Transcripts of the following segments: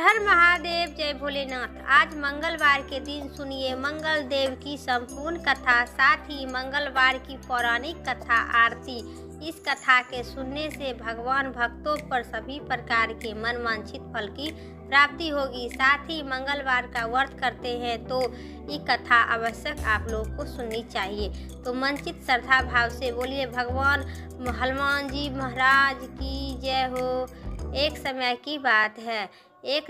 हर महादेव, जय भोलेनाथ। आज मंगलवार के दिन सुनिए मंगल देव की संपूर्ण कथा, साथ ही मंगलवार की पौराणिक कथा आरती। इस कथा के सुनने से भगवान भक्तों पर सभी प्रकार के मनवांछित फल की प्राप्ति होगी। साथ ही मंगलवार का व्रत करते हैं तो ये कथा आवश्यक आप लोग को सुननी चाहिए। तो मनचित श्रद्धा भाव से बोलिए भगवान हनुमान जी महाराज की जय हो। एक समय की बात है, एक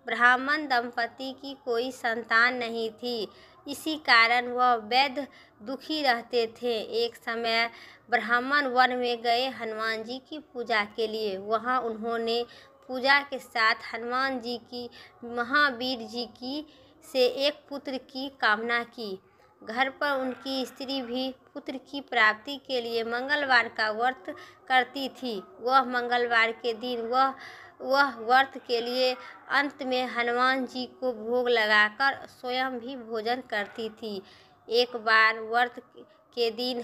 ब्राह्मण दंपति की कोई संतान नहीं थी। इसी कारण वह बेहद दुखी रहते थे। एक समय ब्राह्मण वन में गए हनुमान जी की पूजा के लिए। वहां उन्होंने पूजा के साथ हनुमान जी की महावीर जी की से एक पुत्र की कामना की। घर पर उनकी स्त्री भी पुत्र की प्राप्ति के लिए मंगलवार का व्रत करती थी। वह मंगलवार के दिन वह व्रत के लिए अंत में हनुमान जी को भोग लगाकर स्वयं भी भोजन करती थी। एक बार व्रत के दिन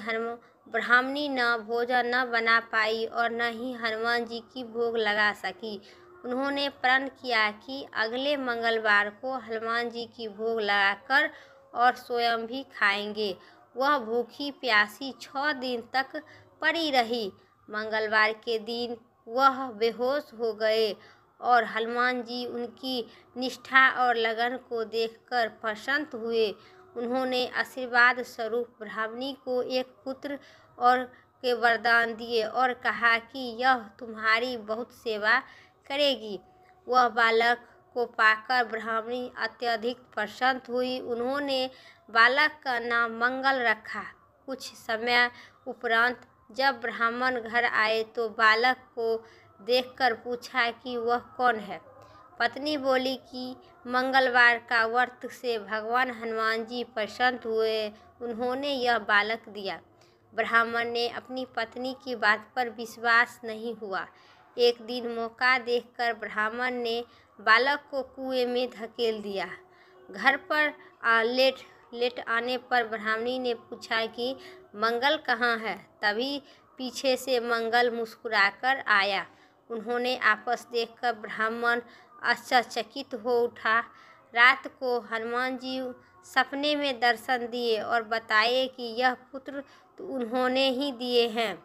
ब्राह्मणी न भोजन न बना पाई और न ही हनुमान जी की भोग लगा सकी। उन्होंने प्रण किया कि अगले मंगलवार को हनुमान जी की भोग लगाकर और स्वयं भी खाएंगे। वह भूखी प्यासी 6 दिन तक पड़ी रही। मंगलवार के दिन वह बेहोश हो गए और हनुमान जी उनकी निष्ठा और लगन को देखकर प्रसन्न हुए। उन्होंने आशीर्वाद स्वरूप ब्राह्मणी को एक पुत्र और के वरदान दिए और कहा कि यह तुम्हारी बहुत सेवा करेगी। वह बालक को पाकर ब्राह्मणी अत्यधिक प्रसन्न हुई। उन्होंने बालक का नाम मंगल रखा। कुछ समय उपरांत जब ब्राह्मण घर आए तो बालक को देखकर पूछा कि वह कौन है। पत्नी बोली कि मंगलवार का व्रत से भगवान हनुमान जी प्रसन्न हुए, उन्होंने यह बालक दिया। ब्राह्मण ने अपनी पत्नी की बात पर विश्वास नहीं हुआ। एक दिन मौका देखकर ब्राह्मण ने बालक को कुएं में धकेल दिया। घर पर लेट आने पर ब्राह्मणी ने पूछा कि मंगल कहाँ है। तभी पीछे से मंगल मुस्कुराकर आया। उन्होंने आपस देखकर ब्राह्मण आश्चर्यचकित हो उठा। रात को हनुमान जी सपने में दर्शन दिए और बताए कि यह पुत्र तो उन्होंने ही दिए हैं।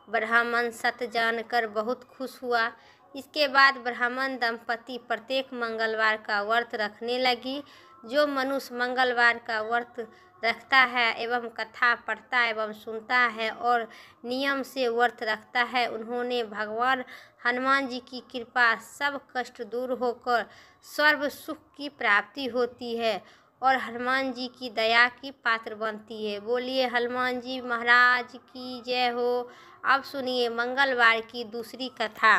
ब्राह्मण सत्य जानकर बहुत खुश हुआ। इसके बाद ब्राह्मण दंपति प्रत्येक मंगलवार का व्रत रखने लगी। जो मनुष्य मंगलवार का व्रत रखता है एवं कथा पढ़ता एवं सुनता है और नियम से व्रत रखता है, उन्होंने भगवान हनुमान जी की कृपा सब कष्ट दूर होकर सर्व सुख की प्राप्ति होती है और हनुमान जी की दया की पात्र बनती है। बोलिए हनुमान जी महाराज की जय हो। अब सुनिए मंगलवार की दूसरी कथा।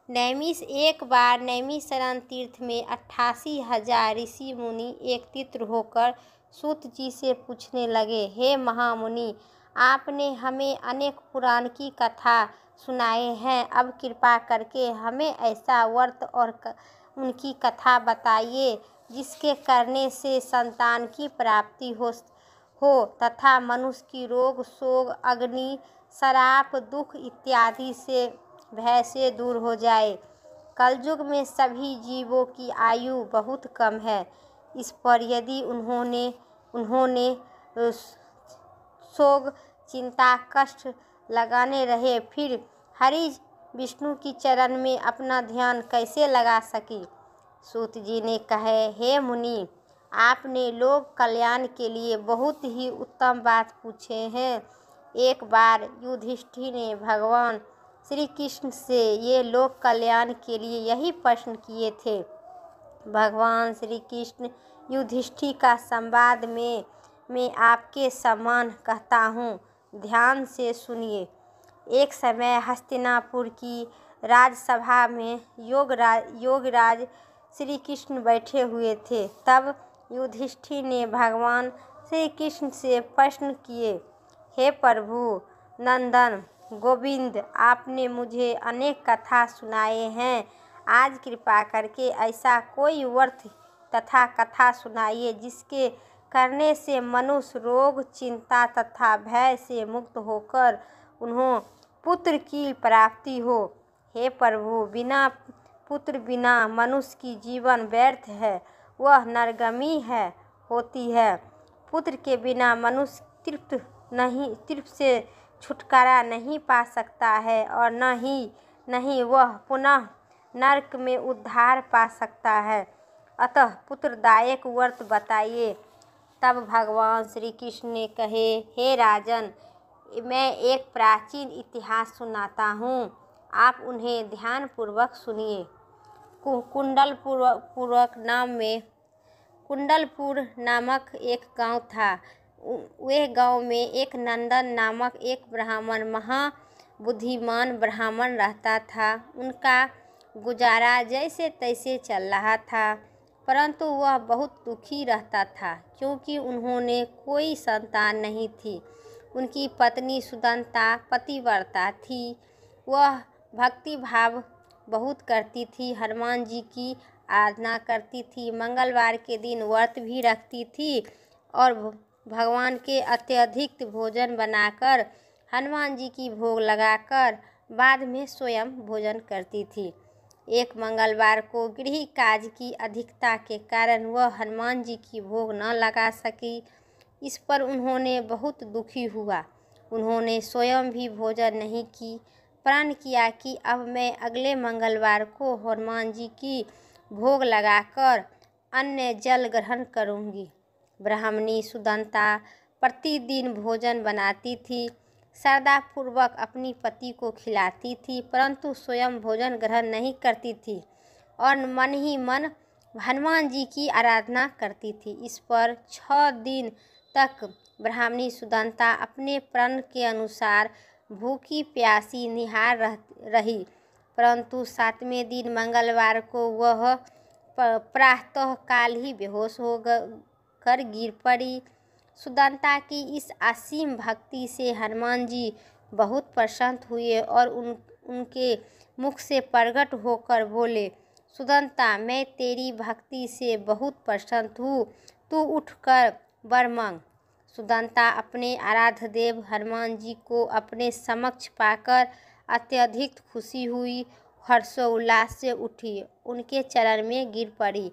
एक बार नैमिषारण्य तीर्थ में 88,000 ऋषि मुनि एकत्रित होकर सूत जी से पूछने लगे, हे महामुनि, आपने हमें अनेक पुराण की कथा सुनाए हैं। अब कृपा करके हमें ऐसा व्रत और उनकी कथा बताइए जिसके करने से संतान की प्राप्ति हो तथा मनुष्य की रोग शोक अग्नि श्राप दुख इत्यादि से भय से दूर हो जाए। कलयुग में सभी जीवों की आयु बहुत कम है। इस पर यदि उन्होंने शोक चिंता कष्ट लगाने रहे, फिर हरि विष्णु की चरण में अपना ध्यान कैसे लगा सके। सूत जी ने कहे, हे मुनि, आपने लोक कल्याण के लिए बहुत ही उत्तम बात पूछे हैं। एक बार युधिष्ठिर ने भगवान श्री कृष्ण से ये लोक कल्याण के लिए यही प्रश्न किए थे। भगवान श्री कृष्ण युधिष्ठिर का संवाद में मैं आपके सम्मान कहता हूँ, ध्यान से सुनिए। एक समय हस्तिनापुर की राजसभा में योगराज श्री कृष्ण बैठे हुए थे। तब युधिष्ठिर ने भगवान श्री कृष्ण से प्रश्न किए, हे प्रभु नंदन गोविंद, आपने मुझे अनेक कथा सुनाए हैं। आज कृपा करके ऐसा कोई व्रत तथा कथा सुनाइए जिसके करने से मनुष्य रोग चिंता तथा भय से मुक्त होकर उन्हें पुत्र की प्राप्ति हो। हे प्रभु, बिना पुत्र बिना मनुष्य की जीवन व्यर्थ है, वह नरगामी होती है। पुत्र के बिना मनुष्य तृप्त से छुटकारा नहीं पा सकता है और नहीं वह पुनः नरक में उद्धार पा सकता है। अतः पुत्रदायक व्रत बताइए। तब भगवान श्री कृष्ण ने कहे, हे राजन, मैं एक प्राचीन इतिहास सुनाता हूँ, आप उन्हें ध्यानपूर्वक सुनिए। कुंडलपुर नामक एक गांव था। वह गांव में एक नंदन नामक एक ब्राह्मण, महाबुद्धिमान ब्राह्मण रहता था। उनका गुजारा जैसे तैसे चल रहा था, परंतु वह बहुत दुखी रहता था क्योंकि उन्होंने कोई संतान नहीं थी। उनकी पत्नी सुदंता पतिव्रता थी। वह भक्ति भाव बहुत करती थी, हनुमान जी की आराधना करती थी, मंगलवार के दिन व्रत भी रखती थी और भगवान के अत्यधिक भोजन बनाकर हनुमान जी की भोग लगाकर बाद में स्वयं भोजन करती थी। एक मंगलवार को गृह काज की अधिकता के कारण वह हनुमान जी की भोग न लगा सकी। इस पर उन्होंने बहुत दुखी हुआ। उन्होंने स्वयं भी भोजन नहीं की। प्रण किया कि अब मैं अगले मंगलवार को हनुमान जी की भोग लगाकर अन्न जल ग्रहण करूंगी। ब्राह्मणी सुदंता प्रतिदिन भोजन बनाती थी, श्रद्धापूर्वक अपनी पति को खिलाती थी, परंतु स्वयं भोजन ग्रहण नहीं करती थी और मन ही मन हनुमान जी की आराधना करती थी। इस पर 6 दिन तक ब्राह्मणी सुदंता अपने प्रण के अनुसार भूखी प्यासी निहार रही, परंतु 7वें दिन मंगलवार को वह प्रातः काल ही बेहोश कर गिर पड़ी। सुदंता की इस असीम भक्ति से हनुमान जी बहुत प्रसन्न हुए और उनके मुख से प्रकट होकर बोले, सुदंता, मैं तेरी भक्ति से बहुत प्रसन्न हूँ, तू उठकर वर मांग। सुदंता अपने आराध्य देव हनुमान जी को अपने समक्ष पाकर अत्यधिक खुशी हुई, हर्षोल्लास से उठी, उनके चरण में गिर पड़ी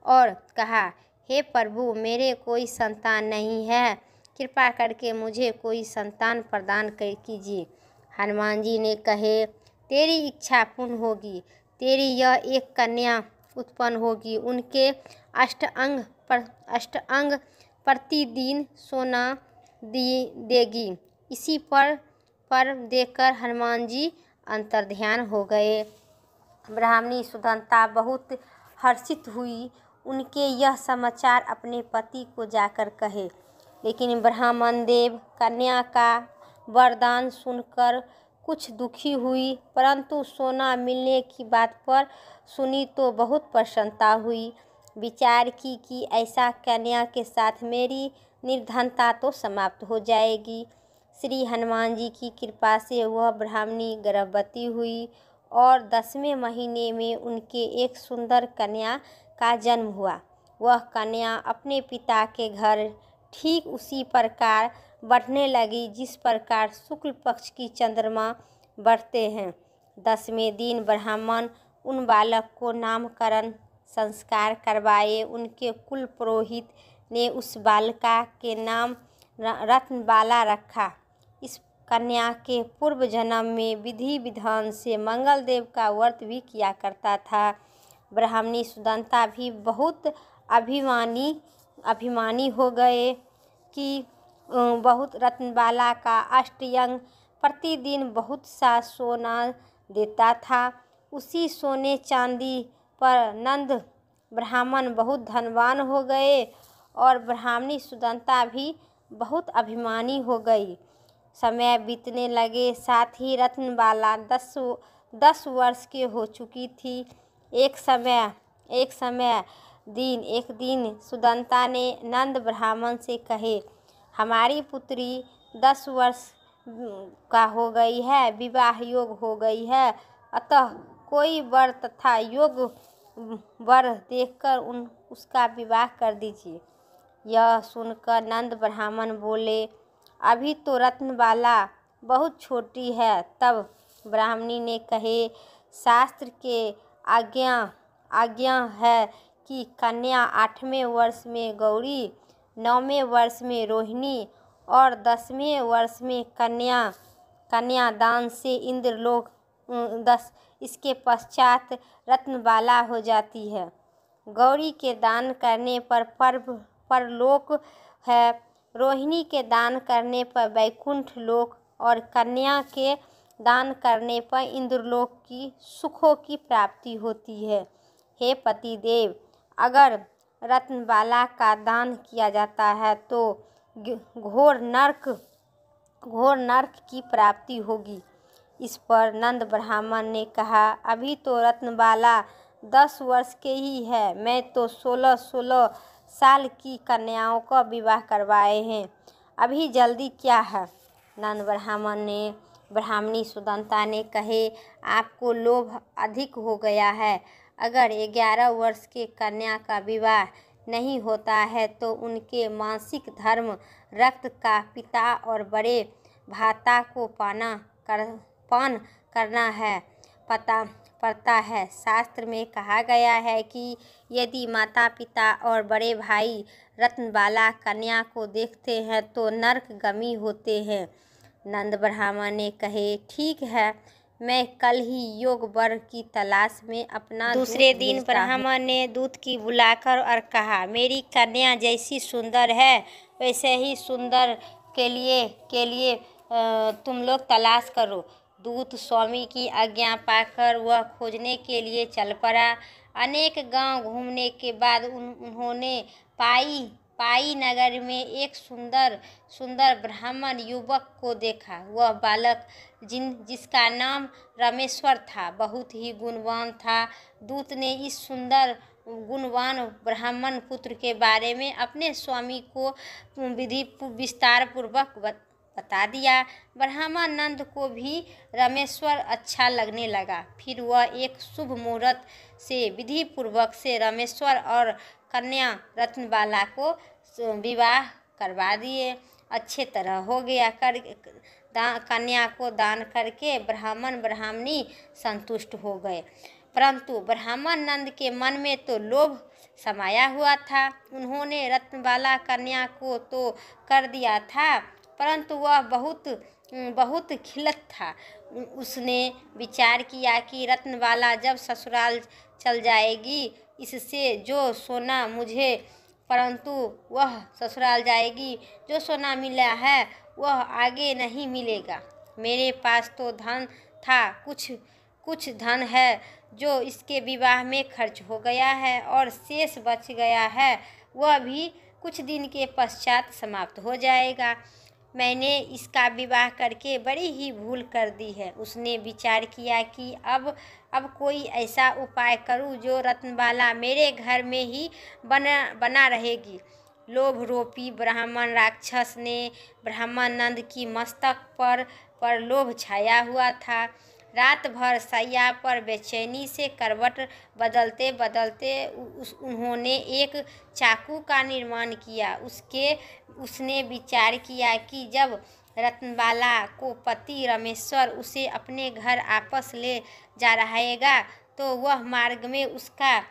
और कहा, हे प्रभु, मेरे कोई संतान नहीं है, कृपा करके मुझे कोई संतान प्रदान कीजिए। हनुमान जी ने कहे, तेरी इच्छा पूर्ण होगी, तेरी यह एक कन्या उत्पन्न होगी। उनके अष्टांग प्रतिदिन सोना देगी। इसी पर देखकर हनुमान जी अंतर्ध्यान हो गए। ब्राह्मणी सुदंता बहुत हर्षित हुई। उनके यह समाचार अपने पति को जाकर कहे, लेकिन ब्राह्मण देव कन्या का वरदान सुनकर कुछ दुखी हुई, परंतु सोना मिलने की बात पर सुनी तो बहुत प्रसन्नता हुई। विचार की कि ऐसा कन्या के साथ मेरी निर्धनता तो समाप्त हो जाएगी। श्री हनुमान जी की कृपा से वह ब्राह्मणी गर्भवती हुई और 10वें महीने में उनके एक सुंदर कन्या का जन्म हुआ। वह कन्या अपने पिता के घर ठीक उसी प्रकार बढ़ने लगी जिस प्रकार शुक्ल पक्ष की चंद्रमा बढ़ते हैं। 10वें दिन ब्राह्मण उन बालक को नामकरण संस्कार करवाए। उनके कुल पुरोहित ने उस बालिका के नाम रत्नबाला रखा। इस कन्या के पूर्व जन्म में विधि विधान से मंगल देव का व्रत भी किया करता था। ब्राह्मणी सुदंता भी बहुत अभिमानी हो गए कि बहुत रत्नबाला का अष्टयंग प्रतिदिन बहुत सा सोना देता था। उसी सोने चांदी पर नंद ब्राह्मण बहुत धनवान हो गए और ब्राह्मणी सुदंता भी बहुत अभिमानी हो गई। समय बीतने लगे, साथ ही रत्नबाला 10 वर्ष के हो चुकी थी। एक दिन सुदंता ने नंद ब्राह्मण से कहे, हमारी पुत्री 10 वर्ष का हो गई है, विवाह योग हो गई है, अतः कोई वर तथा योग वर देखकर उसका विवाह कर दीजिए। यह सुनकर नंद ब्राह्मण बोले, अभी तो रत्नबाला बहुत छोटी है। तब ब्राह्मणी ने कहे, शास्त्र के आज्ञा आज्ञा है कि कन्या 8वें वर्ष में गौरी, 9वें वर्ष में रोहिणी और 10वें वर्ष में कन्यादान से इंद्रलोक 10 इसके पश्चात रत्नबाला हो जाती है। गौरी के दान करने पर परलोक है, रोहिणी के दान करने पर वैकुंठ लोक और कन्या के दान करने पर इंद्रलोक की सुखों की प्राप्ति होती है। हे पतिदेव, अगर रत्नबाला का दान किया जाता है तो घोर नरक की प्राप्ति होगी। इस पर नंद ब्राह्मण ने कहा, अभी तो रत्नबाला 10 वर्ष के ही है, मैं तो 16 साल की कन्याओं का विवाह करवाए हैं, अभी जल्दी क्या है। नंद ब्राह्मण ने ब्राह्मणी सुदंता ने कहे, आपको लोभ अधिक हो गया है। अगर 11 वर्ष के कन्या का विवाह नहीं होता है तो उनके मासिक धर्म रक्त का पिता और बड़े भ्राता को पान करना है पड़ता है। शास्त्र में कहा गया है कि यदि माता पिता और बड़े भाई रत्नबाला कन्या को देखते हैं तो नरकगामी होते हैं। नंद ब्राह्मण ने कहे, ठीक है, मैं कल ही योग वर की तलाश में अपना दूसरे दिन ब्राह्मण ने दूत की बुलाकर और कहा, मेरी कन्या जैसी सुंदर है वैसे ही सुंदर के लिए तुम लोग तलाश करो। दूत स्वामी की आज्ञा पाकर वह खोजने के लिए चल पड़ा। अनेक गांव घूमने के बाद उन्होंने पाई नगर में एक सुंदर ब्राह्मण युवक को देखा। वह बालक जिसका नाम रामेश्वर था बहुत ही गुणवान था। दूत ने इस सुंदर गुणवान ब्राह्मण पुत्र के बारे में अपने स्वामी को विस्तार पूर्वक बता दिया। ब्राह्मण नंद को भी रामेश्वर अच्छा लगने लगा। फिर वह एक शुभ मुहूर्त से विधि पूर्वक से रामेश्वर और कन्या रत्नबाला को विवाह करवा दिए। अच्छे तरह हो गया। कन्या को दान करके ब्राह्मण ब्राह्मणी संतुष्ट हो गए। परंतु ब्राह्मण नंद के मन में तो लोभ समाया हुआ था। उन्होंने रत्नबाला कन्या को तो कर दिया था, परंतु वह बहुत खिलत था। उसने विचार किया कि रत्नबाला जब ससुराल चल जाएगी इससे जो सोना मुझे परंतु वह ससुराल जाएगी, जो सोना मिला है वह आगे नहीं मिलेगा। मेरे पास तो धन था, कुछ धन है जो इसके विवाह में खर्च हो गया है और शेष बच गया है, वह भी कुछ दिन के पश्चात समाप्त हो जाएगा। मैंने इसका विवाह करके बड़ी ही भूल कर दी है। उसने विचार किया कि अब कोई ऐसा उपाय करूं जो रत्नबाला मेरे घर में ही बना रहेगी। लोभ रूपी ब्राह्मण राक्षस ने ब्राह्मण नंद की मस्तक पर लोभ छाया हुआ था। रात भर सैया पर बेचैनी से करवट बदलते उन्होंने एक चाकू का निर्माण किया। उसने विचार किया कि जब रत्नबाला को पति रामेश्वर उसे अपने घर वापस ले जा रहेगा तो वह मार्ग में उसका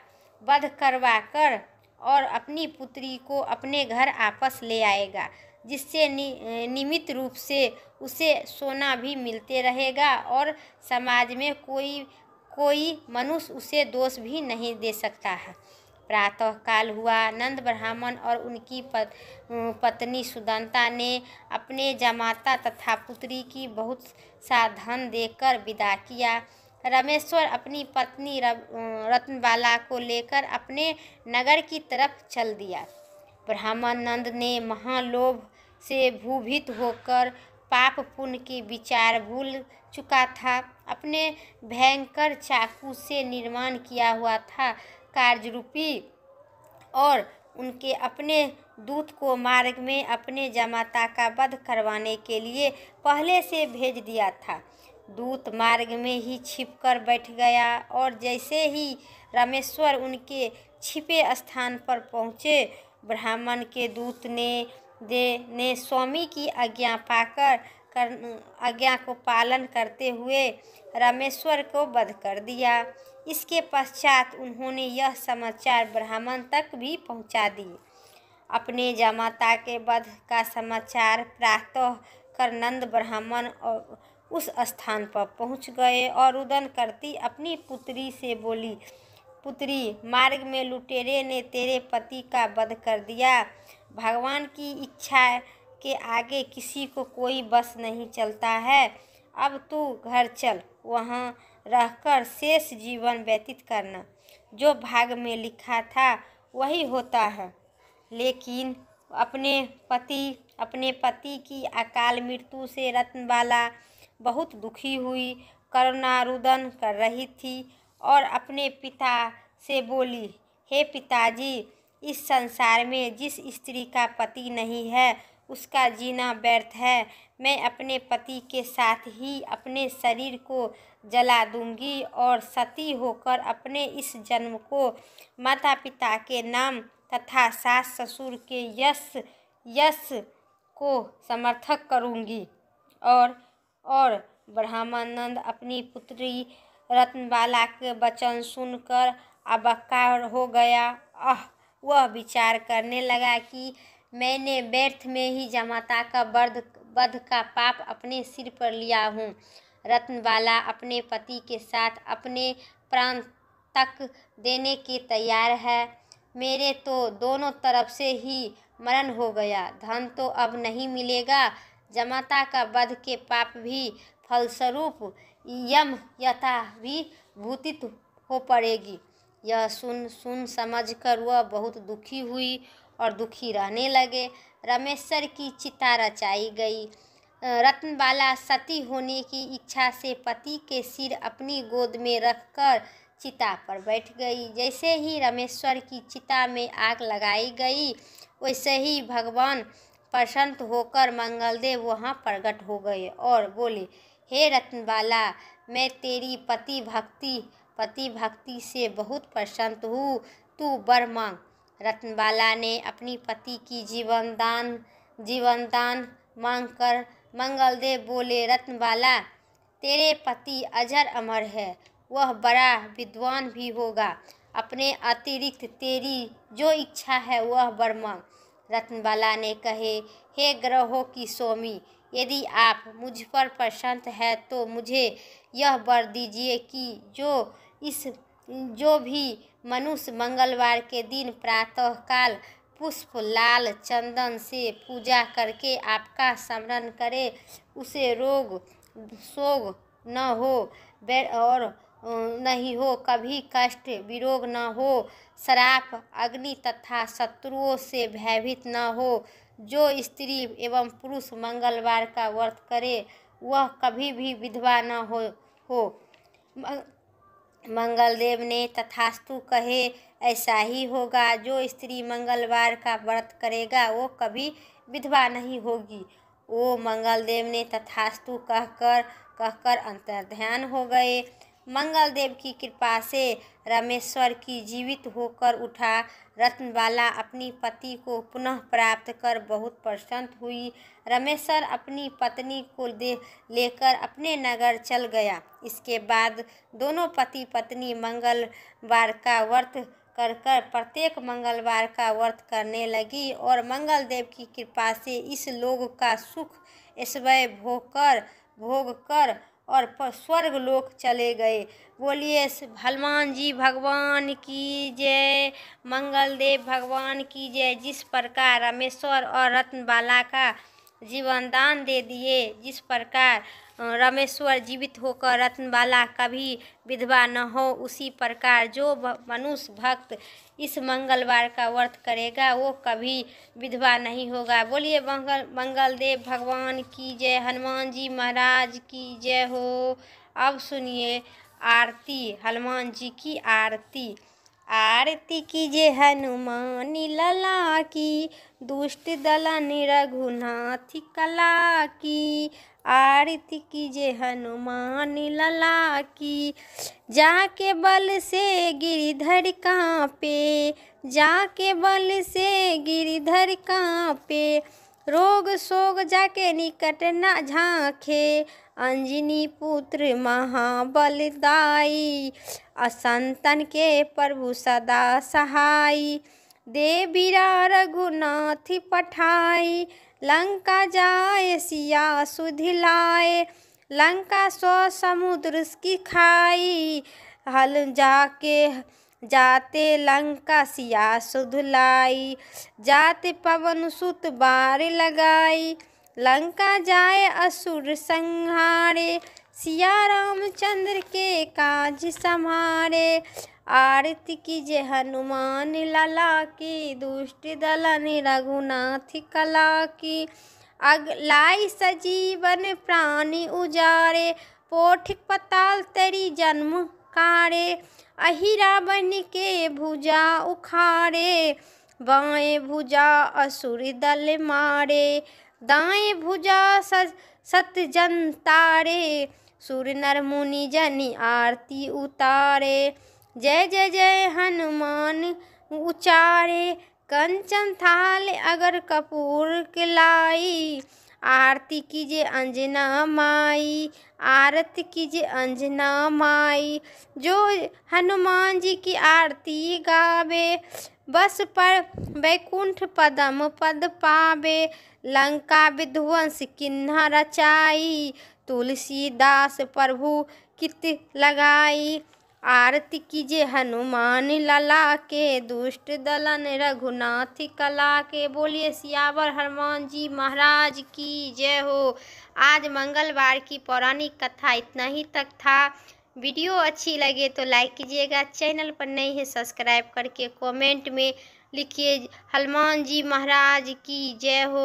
वध करवाकर और अपनी पुत्री को अपने घर वापस ले आएगा, जिससे नियमित रूप से उसे सोना भी मिलते रहेगा और समाज में कोई मनुष्य उसे दोष भी नहीं दे सकता है। प्रातः काल हुआ। नंद ब्राह्मण और उनकी पत्नी सुदंता ने अपने जमाता तथा पुत्री की बहुत सा धन देकर विदा किया। रामेश्वर अपनी पत्नी रत्नबाला को लेकर अपने नगर की तरफ चल दिया। ब्राह्मण नंद ने महालोभ से भूभीत होकर पाप पुण्य के विचार भूल चुका था। अपने भयंकर चाकू से निर्माण किया हुआ था कार्यरूपी और उनके अपने दूत को मार्ग में अपने जमाता का वध करवाने के लिए पहले से भेज दिया था। दूत मार्ग में ही छिपकर बैठ गया और जैसे ही रामेश्वर उनके छिपे स्थान पर पहुँचे, ब्राह्मण के दूत ने स्वामी की आज्ञा पाकर आज्ञा को पालन करते हुए रामेश्वर को वध कर दिया। इसके पश्चात उन्होंने यह समाचार ब्राह्मण तक भी पहुंचा दिए। अपने जामाता के वध का समाचार प्रातः कर नंद ब्राह्मण उस स्थान पर पहुंच गए और रुदन करती अपनी पुत्री से बोली, पुत्री, मार्ग में लुटेरे ने तेरे पति का वध कर दिया। भगवान की इच्छा के आगे किसी को कोई बस नहीं चलता है। अब तू घर चल, वहाँ रहकर शेष जीवन व्यतीत करना। जो भाग में लिखा था वही होता है। लेकिन अपने पति की अकाल मृत्यु से रत्नबाला बहुत दुखी हुई, करुणारुदन कर रही थी और अपने पिता से बोली, हे पिताजी, इस संसार में जिस स्त्री का पति नहीं है उसका जीना व्यर्थ है। मैं अपने पति के साथ ही अपने शरीर को जला दूंगी और सती होकर अपने इस जन्म को माता पिता के नाम तथा सास ससुर के यश को समर्थक करूंगी। और ब्रह्मानंद अपनी पुत्री रत्नबाला के वचन सुनकर अबक्का हो गया। वह विचार करने लगा कि मैंने व्यर्थ में ही जामाता का वध का पाप अपने सिर पर लिया हूँ। रत्नबाला अपने पति के साथ अपने प्राण तक देने के तैयार है। मेरे तो दोनों तरफ से ही मरण हो गया, धन तो अब नहीं मिलेगा। जामाता का वध के पाप भी फलस्वरूप यम यथा भी भूतित हो पड़ेगी। यह सुन समझकर वह बहुत दुखी हुई और दुखी रहने लगे। रामेश्वर की चिता रचाई गई। रत्नबाला सती होने की इच्छा से पति के सिर अपनी गोद में रखकर चिता पर बैठ गई। जैसे ही रामेश्वर की चिता में आग लगाई गई, वैसे ही भगवान प्रसन्न होकर मंगलदेव वहाँ प्रकट हो गए और बोले, हे रत्नबाला, मैं तेरी पति भक्ति से बहुत प्रसन्न हूँ, तू वर मांग। रत्नबाला ने अपनी पति की जीवन दान मांगकर मंगलदेव बोले, रत्नबाला, तेरे पति अजर अमर है, वह बड़ा विद्वान भी होगा। अपने अतिरिक्त तेरी जो इच्छा है वह वर मांग। रत्नबाला ने कहे, हे ग्रहों की स्वामी, यदि आप मुझ पर प्रसन्न है तो मुझे यह वर दीजिए कि जो भी मनुष्य मंगलवार के दिन प्रातःकाल पुष्प लाल चंदन से पूजा करके आपका स्मरण करे, उसे रोग शोक न हो और नहीं हो, कभी कष्ट विरोग न हो, श्राप अग्नि तथा शत्रुओं से भयभीत न हो। जो स्त्री एवं पुरुष मंगलवार का व्रत करे वह कभी भी विधवा न हो। मंगलदेव ने तथास्तु कहे, ऐसा ही होगा। जो स्त्री मंगलवार का व्रत करेगा वो कभी विधवा नहीं होगी। वो मंगलदेव ने तथास्तु कहकर अंतर्ध्यान हो गए। मंगलदेव की कृपा से रामेश्वर की जीवित होकर उठा। रत्नबाला अपनी पति को पुनः प्राप्त कर बहुत प्रसन्न हुई। रामेश्वर अपनी पत्नी को लेकर अपने नगर चल गया। इसके बाद दोनों पति पत्नी मंगलवार का व्रत कर प्रत्येक मंगलवार का व्रत करने लगी और मंगलदेव की कृपा से इस लोक का सुख ऐश्वर्य भोग कर और स्वर्ग लोक चले गए। बोलिए हनुमान जी भगवान की जय, मंगलदेव भगवान की जय। जिस प्रकार रामेश्वर और रत्नबाला का जीवन दान दे दिए, जिस प्रकार रामेश्वर जीवित होकर रत्नबाला कभी विधवा न हो, उसी प्रकार जो मनुष्य भक्त इस मंगलवार का व्रत करेगा वो कभी विधवा नहीं होगा। बोलिए मंगलदेव भगवान की जय, हनुमान जी महाराज की जय हो। अब सुनिए आरती, हनुमान जी की आरती। आरती कीजिए हनुमान लला की, दुष्ट दलन रघुनाथ कला की। आरती कीजिए हनुमान लला की, जाके बल से गिरिधर कांपे, जाके बल से गिरिधर कांपे। रोग शोक जाके निकट न झांके, अंजनी पुत्र महाबलदाई, असंतन के प्रभु सदा सहाई। देवीरा रघुनाथ पठाई, लंका जाए सिया सुध लाए। लंका सौ समुद्र की खाई, हल जाके जाते लंका सिया सुध लाई। जाते पवन सुत बार लगाई, लंका जाए असुर संहारे। सिया रामचंद्र के काज संहारे। आरती कीजे हनुमान लला की, दुष्ट दलन रघुनाथ कला की। लाई सजीवन प्राणी उजारे, पोठिक पताल तेरी जन्म कारे। अहि रावण के भुजा उखाड़े, बाएं भुजा असुर दल मारे। दाएं भुजा सत जन तारे, सुर नर मुनि जनि आरती उतारे। जय जय जय हनुमान उचारे, कंचन थाल अगर कपूर लाई। आरती कीजिए अंजना माई, आरती कीजिए अंजना माई। जो हनुमान जी की आरती गावे, बस पर वैकुंठ पदम पद पावे। लंका विध्वंस किन्हा रचाई, तुलसीदास प्रभु कित लगाई। आरती कीजिए हनुमान लला के, दुष्ट दलन रघुनाथ कला के। बोलिए सियावर हनुमान जी महाराज की जय हो। आज मंगलवार की पौराणिक कथा इतना ही तक था। वीडियो अच्छी लगे तो लाइक कीजिएगा, चैनल पर नए हैं सब्सक्राइब करके कमेंट में लिखिए हनुमान जी महाराज की जय हो।